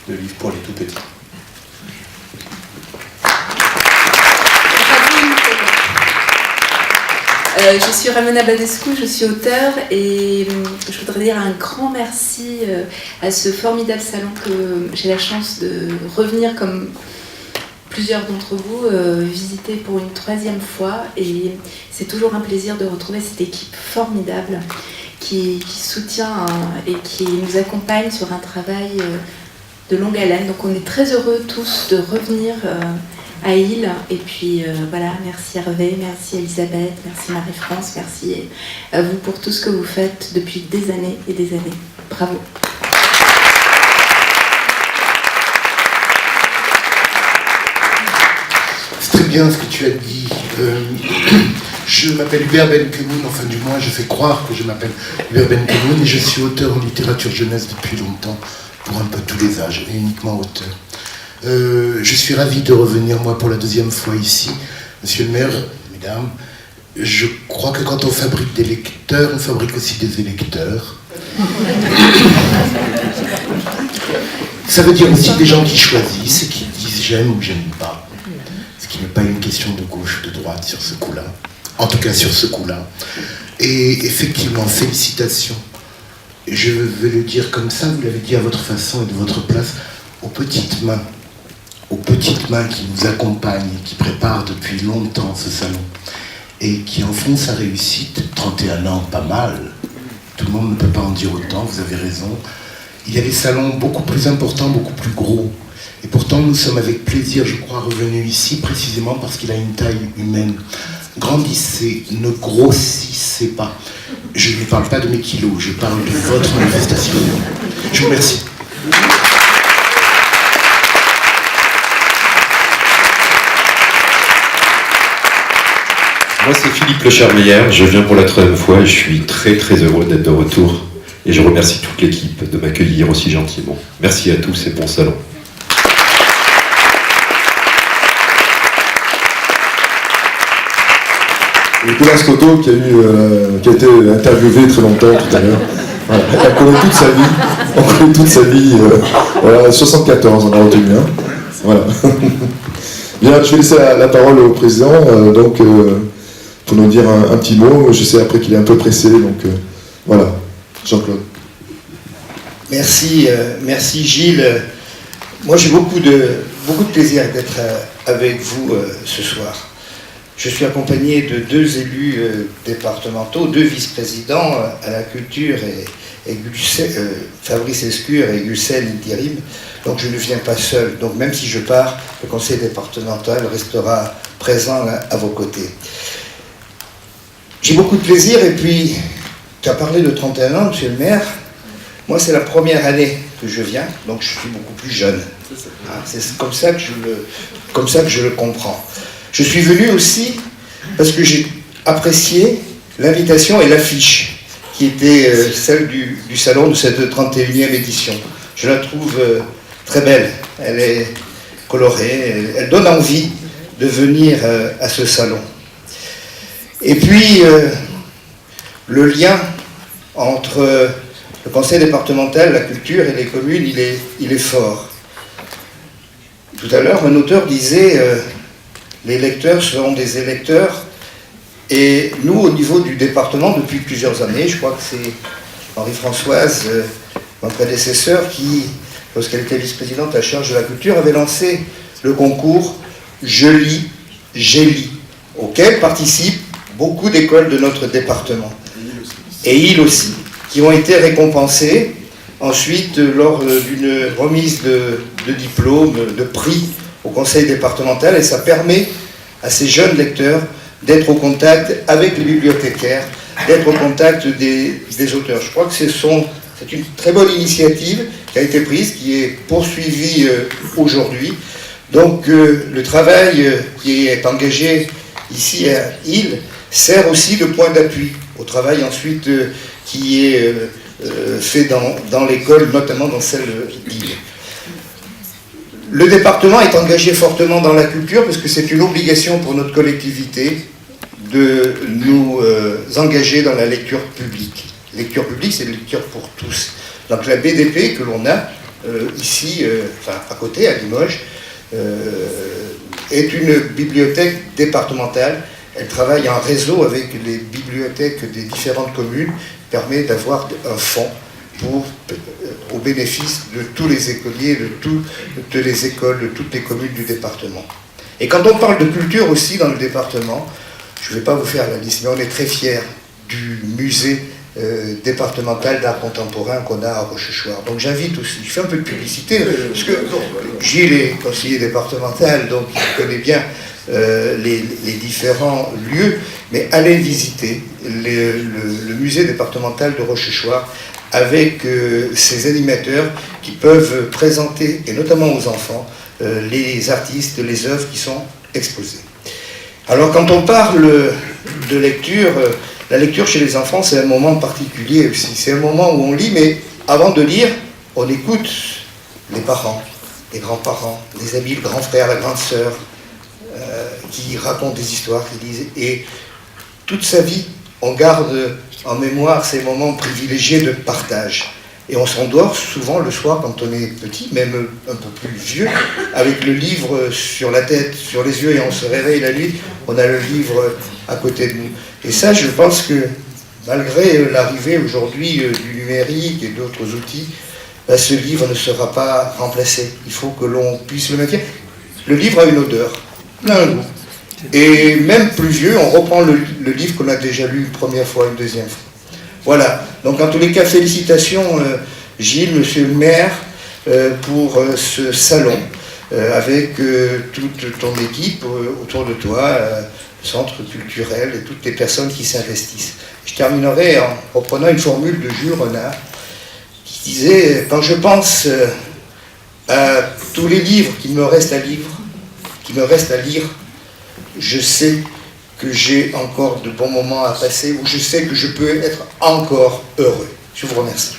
Le livre pour les tout petits. Je suis Ramona Badescu, je suis auteure et je voudrais dire un grand merci à ce formidable salon que j'ai la chance de revenir comme plusieurs d'entre vous visiter pour une 3e fois, et c'est toujours un plaisir de retrouver cette équipe formidable qui soutient et qui nous accompagne sur un travail de longue haleine. Donc on est très heureux tous de revenir à Île, et puis voilà, merci Hervé, merci Elisabeth, merci Marie-France, merci à vous pour tout ce que vous faites depuis des années et des années. Bravo. C'est très bien ce que tu as dit. Je m'appelle Hubert Benkemoun, enfin du moins je fais croire que je m'appelle Hubert Benkemoun, et je suis auteur en littérature jeunesse depuis longtemps, pour un peu tous les âges, et uniquement auteur. Je suis ravi de revenir, moi, pour la 2e fois ici. Monsieur le maire, mesdames, je crois que quand on fabrique des lecteurs, on fabrique aussi des électeurs. Ça veut dire aussi des gens qui choisissent et qui disent j'aime ou j'aime pas. Ce qui n'est pas une question de gauche ou de droite sur ce coup-là. En tout cas sur ce coup-là. Et effectivement, félicitations. Je vais le dire comme ça, vous l'avez dit à votre façon et de votre place, aux petites mains qui nous accompagnent, qui préparent depuis longtemps ce salon, et qui en font sa réussite. 31 ans, pas mal. Tout le monde ne peut pas en dire autant, vous avez raison. Il y a des salons beaucoup plus importants, beaucoup plus gros. Et pourtant, nous sommes avec plaisir, je crois, revenus ici, précisément parce qu'il a une taille humaine. Grandissez, ne grossissez pas. Je ne parle pas de mes kilos, je parle de votre manifestation. Je vous remercie. Moi, c'est Philippe Lecharmeillère, je viens pour la 3e fois et je suis très très heureux d'être de retour. Et je remercie toute l'équipe de m'accueillir aussi gentiment. Merci à tous et bon salon. Nicolas Scotto qui a été interviewé très longtemps tout à l'heure. Voilà. Elle connaît toute sa vie. On connaît toute sa vie. Voilà, 74, on a retenu un. Voilà. Bien, je vais laisser la parole au président, pour nous dire un petit mot. Je sais après qu'il est un peu pressé, donc voilà. Jean-Claude. Merci Gilles. Moi j'ai beaucoup de plaisir d'être avec vous ce soir. Je suis accompagné de 2 élus départementaux, 2 vice-présidents à la culture, et Fabrice Escure et Gulsen Intirim. Donc je ne viens pas seul. Donc même si je pars, le conseil départemental restera présent à vos côtés. J'ai beaucoup de plaisir, et puis tu as parlé de 31 ans, monsieur le maire. Moi c'est la première année que je viens, donc je suis beaucoup plus jeune. C'est comme ça que je le comprends. Je suis venu aussi parce que j'ai apprécié l'invitation et l'affiche qui était celle du salon de cette 31e édition. Je la trouve très belle, elle est colorée, elle donne envie de venir à ce salon. Et puis, le lien entre le conseil départemental, la culture et les communes, il est fort. Tout à l'heure, un auteur disait les lecteurs seront des électeurs, et nous, au niveau du département, depuis plusieurs années, je crois que c'est Marie-Françoise, ma prédécesseur, qui, lorsqu'elle était vice-présidente à charge de la culture, avait lancé le concours « Je lis, j'ai lu », auquel participent beaucoup d'écoles de notre département, et Île aussi, qui ont été récompensées ensuite lors d'une remise de diplômes, de prix au conseil départemental, et ça permet à ces jeunes lecteurs d'être au contact avec les bibliothécaires, d'être au contact des auteurs. Je crois que c'est une très bonne initiative qui a été prise, qui est poursuivie aujourd'hui. Donc le travail qui est engagé ici à Île sert aussi de point d'appui au travail ensuite qui est fait dans l'école, notamment dans celle d'Île. Le département est engagé fortement dans la culture parce que c'est une obligation pour notre collectivité de nous engager dans la lecture publique. Lecture publique, c'est la lecture pour tous. Donc la BDP que l'on a ici, à côté, à Limoges, est une bibliothèque départementale. Elle travaille en réseau avec les bibliothèques des différentes communes, permet d'avoir un fonds au bénéfice de tous les écoliers, de toutes les écoles, de toutes les communes du département. Et quand on parle de culture aussi dans le département, je ne vais pas vous faire la liste, mais on est très fiers du musée départemental d'art contemporain qu'on a à Rochechouart. Donc j'invite aussi, je fais un peu de publicité, parce que Gilles est conseiller départemental, donc il connaît bien les différents lieux, mais allez visiter le musée départemental de Rochechouart avec ces animateurs qui peuvent présenter, et notamment aux enfants, les artistes, les œuvres qui sont exposées. Alors quand on parle de lecture, la lecture chez les enfants, c'est un moment particulier aussi. C'est un moment où on lit, mais avant de lire, on écoute les parents, les grands-parents, les amis, le grand frère, la grande sœur, qui racontent des histoires, qui disent. Et toute sa vie, on garde en mémoire ces moments privilégiés de partage. Et on s'endort souvent le soir quand on est petit, même un peu plus vieux, avec le livre sur la tête, sur les yeux, et on se réveille la nuit, on a le livre à côté de nous. Et ça, je pense que malgré l'arrivée aujourd'hui du numérique et d'autres outils, ce livre ne sera pas remplacé. Il faut que l'on puisse le maintenir. Le livre a une odeur, il a un goût. Et même plus vieux, on reprend le livre qu'on a déjà lu une première fois, une deuxième fois. Voilà, donc en tous les cas, félicitations Gilles, monsieur le maire, pour ce salon, avec toute ton équipe autour de toi, le centre culturel et toutes les personnes qui s'investissent. Je terminerai en reprenant une formule de Jules Renard, qui disait, quand je pense à tous les livres qu'il me reste à lire, je sais que j'ai encore de bons moments à passer, où je sais que je peux être encore heureux. Je vous remercie.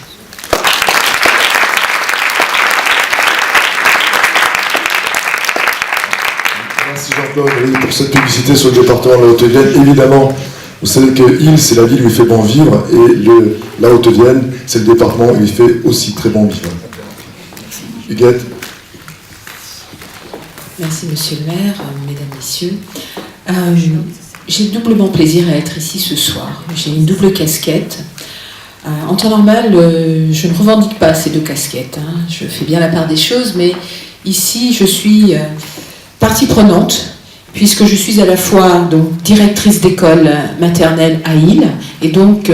Merci Jean-Claude pour cette publicité sur le département de la Haute-Vienne. Évidemment, vous savez que Île, c'est la ville où il fait bon vivre, et la Haute-Vienne, c'est le département où il fait aussi très bon vivre. Huguette. Merci Monsieur le maire, mesdames, messieurs. J'ai doublement plaisir à être ici ce soir. J'ai une double casquette. En temps normal, je ne revendique pas ces deux casquettes. Je fais bien la part des choses, mais ici, je suis partie prenante, puisque je suis à la fois donc, directrice d'école maternelle à Île, et donc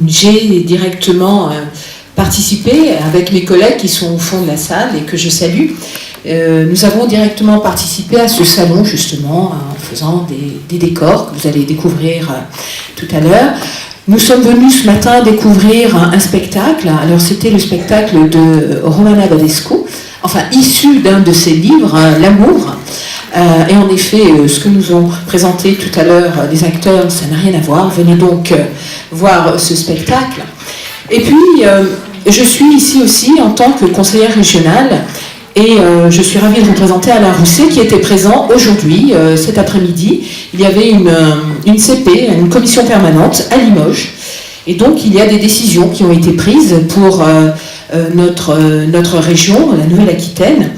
j'ai directement participé avec mes collègues qui sont au fond de la salle et que je salue. Nous avons directement participé à ce salon, justement, en faisant des décors que vous allez découvrir tout à l'heure. Nous sommes venus ce matin découvrir un spectacle. Alors, c'était le spectacle de Romana Badescu, enfin, issu d'un de ses livres, L'amour. Et en effet, ce que nous ont présenté tout à l'heure les acteurs, ça n'a rien à voir. Venez donc voir ce spectacle. Et puis, je suis ici aussi en tant que conseillère régionale. Et je suis ravie de vous présenter Alain Rousset qui était présent aujourd'hui, cet après-midi. Il y avait une CP, une commission permanente à Limoges. Et donc il y a des décisions qui ont été prises pour notre région, la Nouvelle-Aquitaine.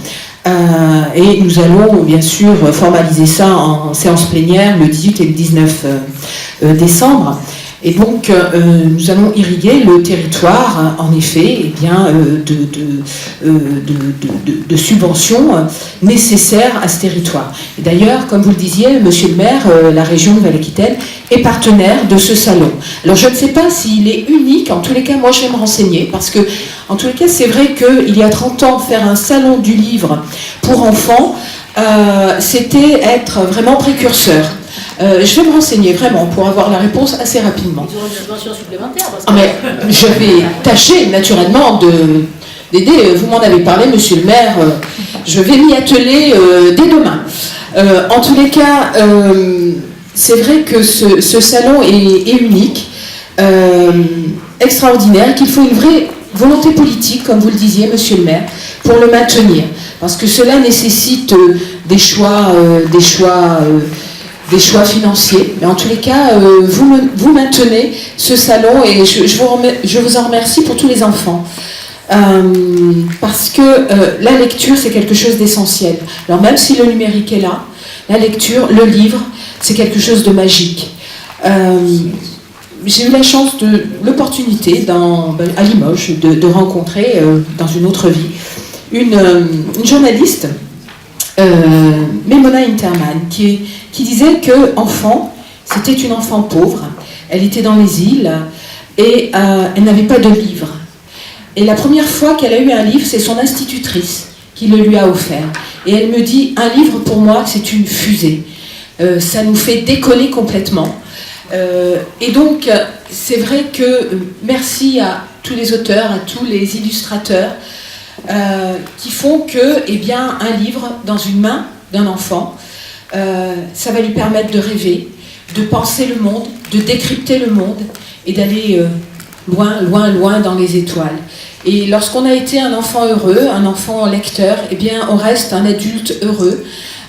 Et nous allons bien sûr formaliser ça en séance plénière le 18 et le 19 décembre. Et donc, nous allons irriguer le territoire, en effet, eh bien, de subventions nécessaires à ce territoire. Et d'ailleurs, comme vous le disiez, monsieur le maire, la région Nouvelle-Aquitaine est partenaire de ce salon. Alors, je ne sais pas s'il est unique, en tous les cas, moi je vais me renseigner, parce que, en tous les cas, c'est vrai qu'il y a 30 ans, faire un salon du livre pour enfants, c'était être vraiment précurseur. Je vais me renseigner vraiment pour avoir la réponse assez rapidement. Ils auront une subvention supplémentaire. Parce que... mais je vais tâcher naturellement d'aider. Vous m'en avez parlé, monsieur le maire. Je vais m'y atteler dès demain. En tous les cas, c'est vrai que ce salon est unique, extraordinaire, qu'il faut une vraie volonté politique, comme vous le disiez, monsieur le maire, pour le maintenir. Parce que cela nécessite des choix financiers, mais en tous les cas, vous maintenez ce salon et je vous en remercie pour tous les enfants. parce que la lecture, c'est quelque chose d'essentiel. Alors même si le numérique est là, la lecture, le livre, c'est quelque chose de magique. J'ai eu la chance, l'opportunité à Limoges de rencontrer, dans une autre vie, une journaliste, Memona Interman, qui disait que enfant, c'était une enfant pauvre. Elle était dans les îles et elle n'avait pas de livre. Et la première fois qu'elle a eu un livre, c'est son institutrice qui le lui a offert. Et elle me dit, un livre pour moi, c'est une fusée. Ça nous fait décoller complètement. Et donc, c'est vrai que merci à tous les auteurs, à tous les illustrateurs qui font que, eh bien, un livre dans une main d'un enfant, ça va lui permettre de rêver, de penser le monde, de décrypter le monde et d'aller loin, loin, loin dans les étoiles. Et lorsqu'on a été un enfant heureux, un enfant lecteur, eh bien, on reste un adulte heureux,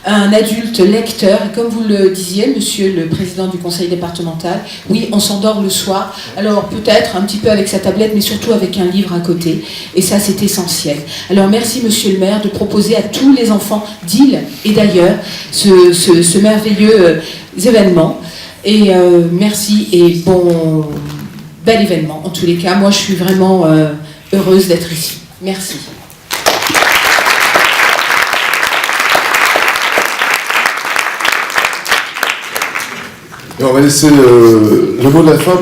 un adulte lecteur. Et comme vous le disiez, monsieur le président du conseil départemental, oui, on s'endort le soir, alors peut-être un petit peu avec sa tablette, mais surtout avec un livre à côté. Et ça, c'est essentiel. Alors merci, monsieur le maire, de proposer à tous les enfants d'île et d'ailleurs ce merveilleux événement. Et merci et bel événement. En tous les cas, moi, je suis vraiment heureuse d'être ici. Merci. Et on va laisser le mot de la fin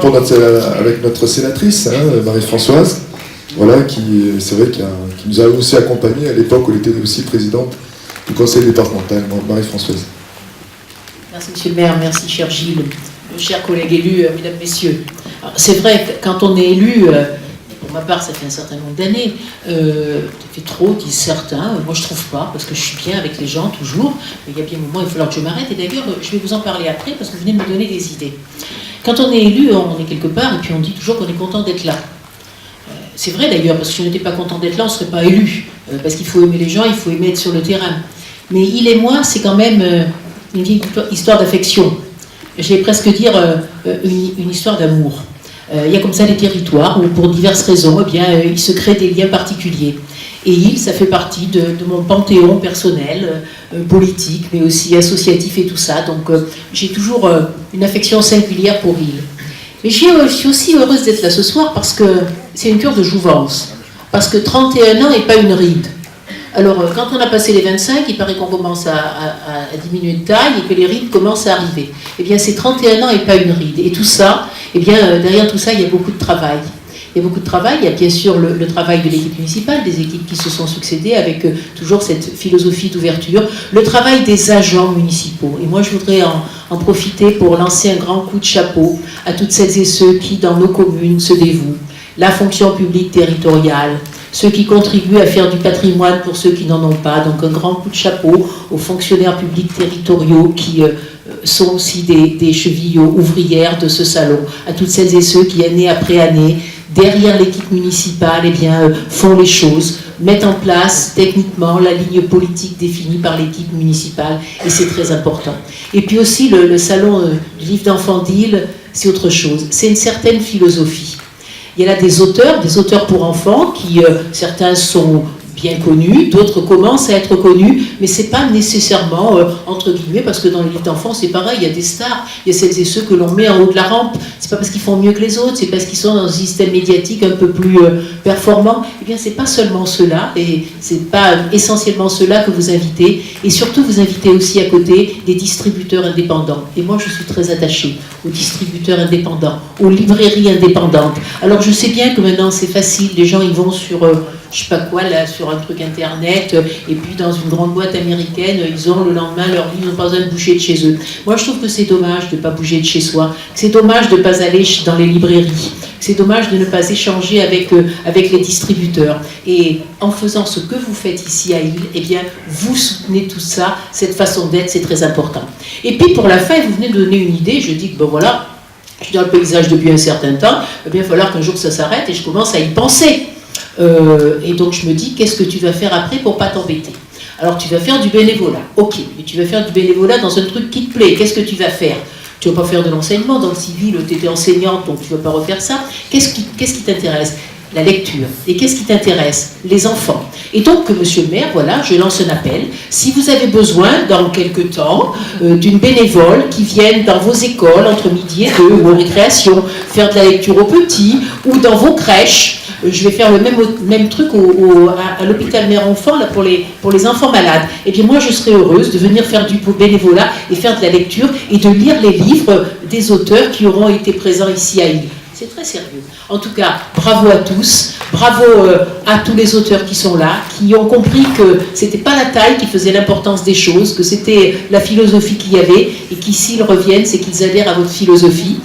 avec notre sénatrice, Marie-Françoise, voilà, c'est vrai, qui nous a aussi accompagnés à l'époque où elle était aussi présidente du conseil départemental. Marie-Françoise. Merci, monsieur le maire, merci, cher Gilles, chers collègues élus, mesdames, messieurs. C'est vrai que quand on est élu, pour ma part, ça fait un certain nombre d'années, ça fait trop, disent certains, moi je trouve pas, parce que je suis bien avec les gens toujours, mais il y a bien un moment, il va falloir que je m'arrête, et d'ailleurs, je vais vous en parler après, parce que vous venez de me donner des idées. Quand on est élu, on est quelque part, et puis on dit toujours qu'on est content d'être là. C'est vrai d'ailleurs, parce que si on n'était pas content d'être là, on ne serait pas élu, parce qu'il faut aimer les gens, il faut aimer être sur le terrain. Mais il et moi, c'est quand même une vieille histoire d'affection. Je vais presque dire une histoire d'amour. Il y a comme ça des territoires où, pour diverses raisons, eh bien, il se crée des liens particuliers. Et Île, ça fait partie de mon panthéon personnel, politique, mais aussi associatif et tout ça. Donc, j'ai toujours une affection singulière pour Île. Mais je suis aussi heureuse d'être là ce soir parce que c'est une cure de jouvence. Parce que 31 ans n'est pas une ride. Alors, quand on a passé les 25, il paraît qu'on commence à diminuer de taille et que les rides commencent à arriver. Eh bien, c'est 31 ans et pas une ride. Et tout ça, eh bien, derrière tout ça, il y a beaucoup de travail. Il y a beaucoup de travail. Il y a bien sûr le travail de l'équipe municipale, des équipes qui se sont succédées avec toujours cette philosophie d'ouverture. Le travail des agents municipaux. Et moi, je voudrais en profiter pour lancer un grand coup de chapeau à toutes celles et ceux qui, dans nos communes, se dévouent. La fonction publique territoriale, ceux qui contribuent à faire du patrimoine pour ceux qui n'en ont pas. Donc un grand coup de chapeau aux fonctionnaires publics territoriaux qui sont aussi des chevilles ouvrières de ce salon. À toutes celles et ceux qui, année après année, derrière l'équipe municipale, eh bien, font les choses, mettent en place techniquement la ligne politique définie par l'équipe municipale, et c'est très important. Et puis aussi, le salon du livre d'enfants d'Île, c'est autre chose. C'est une certaine philosophie. Il y a là des auteurs pour enfants, qui certains sont bien connus, d'autres commencent à être connus, mais c'est pas nécessairement entre guillemets, parce que dans les livres d'enfants c'est pareil, il y a des stars, il y a celles et ceux que l'on met en haut de la rampe, c'est pas parce qu'ils font mieux que les autres, c'est parce qu'ils sont dans un système médiatique un peu plus performant. Eh bien c'est pas seulement ceux-là, et c'est pas essentiellement ceux-là que vous invitez, et surtout vous invitez aussi à côté des distributeurs indépendants. Et moi je suis très attachée aux distributeurs indépendants, aux librairies indépendantes. Alors je sais bien que maintenant c'est facile, les gens ils vont sur je sais pas quoi, là, sur un truc internet, et puis dans une grande boîte américaine, ils ont le lendemain leur livre, ils n'ont pas besoin de bouger de chez eux. Moi, je trouve que c'est dommage de ne pas bouger de chez soi, c'est dommage de ne pas aller dans les librairies, c'est dommage de ne pas échanger avec les distributeurs. Et en faisant ce que vous faites ici à Île, eh bien, vous soutenez tout ça, cette façon d'être, c'est très important. Et puis, pour la fin, vous venez de donner une idée, je dis que, ben voilà, je suis dans le paysage depuis un certain temps, eh bien, il va falloir qu'un jour ça s'arrête et je commence à y penser. Et donc je me dis, qu'est-ce que tu vas faire après pour pas t'embêter? Alors tu vas faire du bénévolat, ok, mais tu vas faire du bénévolat dans un truc qui te plaît, qu'est-ce que tu vas faire? Tu ne vas pas faire de l'enseignement, dans le civil tu étais enseignante, donc tu ne vas pas refaire ça. Qu'est-ce qui t'intéresse? la lecture. Et qu'est-ce qui t'intéresse? Les enfants. Et donc, monsieur le maire, voilà, je lance un appel. Si vous avez besoin, dans quelques temps, d'une bénévole qui vienne dans vos écoles, entre midi et 2, ou en récréation, faire de la lecture aux petits, ou dans vos crèches, je vais faire le même truc à l'hôpital mère-enfant là, pour les enfants malades. Et bien moi, je serais heureuse de venir faire du bénévolat et faire de la lecture et de lire les livres des auteurs qui auront été présents ici à Illy. C'est très sérieux. En tout cas, bravo à tous, bravo à tous les auteurs qui sont là, qui ont compris que c'était pas la taille qui faisait l'importance des choses, que c'était la philosophie qu'il y avait, et qui, s'ils reviennent, c'est qu'ils adhèrent à votre philosophie.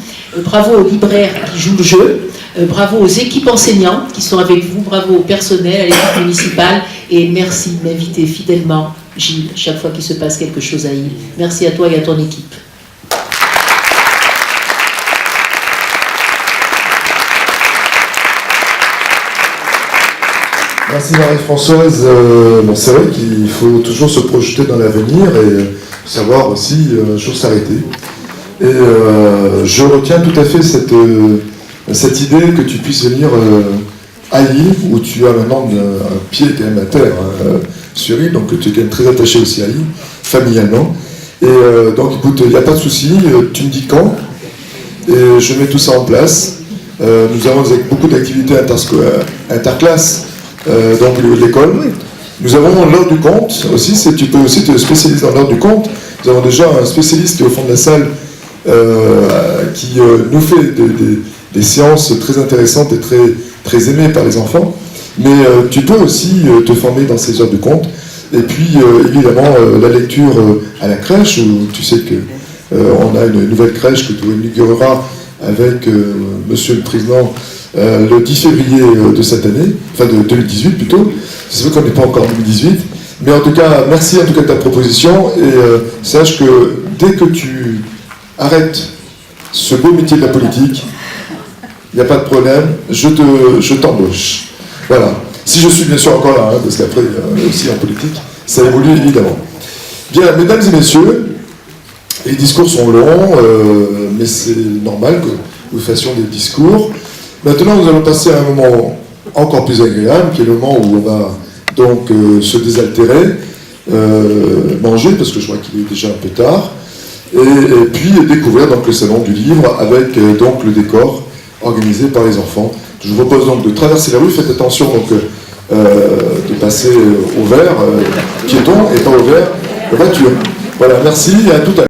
Bravo aux libraires qui jouent le jeu, bravo aux équipes enseignantes qui sont avec vous, bravo au personnel, à l'équipe municipale, et merci de m'inviter fidèlement, Gilles, chaque fois qu'il se passe quelque chose à Illy. Merci à toi et à ton équipe. Merci Marie-Françoise. Bon, c'est vrai qu'il faut toujours se projeter dans l'avenir et savoir aussi un jour s'arrêter. Et je retiens tout à fait cette idée que tu puisses venir à Illy, où tu as maintenant un pied quand même à terre sur Illy, donc tu es quand même très attaché aussi à Illy, familialement. Et donc écoute, il n'y a pas de souci, tu me dis quand, et je mets tout ça en place. Nous avons beaucoup d'activités interclasses. Donc au niveau de l'école. Nous avons l'heure du conte aussi, tu peux aussi te spécialiser dans l'heure du conte. Nous avons déjà un spécialiste qui est au fond de la salle qui nous fait des séances très intéressantes et très aimées par les enfants. Mais tu peux aussi te former dans ces heures de conte. Et puis évidemment la lecture à la crèche, où tu sais que on a une nouvelle crèche que tu inaugureras avec Monsieur le Président le 10 février de cette année, enfin de 2018 plutôt. C'est vrai qu'on n'est pas encore en 2018, mais en tout cas, merci en tout cas de ta proposition, et sache que dès que tu arrêtes ce beau métier de la politique, il n'y a pas de problème, je t'embauche. Voilà. Si je suis bien sûr encore là, parce qu'après, aussi en politique, ça évolue évidemment. Bien, mesdames et messieurs, les discours sont longs, mais c'est normal que nous fassions des discours. Maintenant, nous allons passer à un moment encore plus agréable, qui est le moment où on va donc se désaltérer, manger, parce que je crois qu'il est déjà un peu tard, et puis découvrir donc le salon du livre avec donc le décor organisé par les enfants. Je vous propose donc de traverser la rue, faites attention donc de passer au vert piéton et pas au vert voiture. Voilà, merci et à tout à l'heure.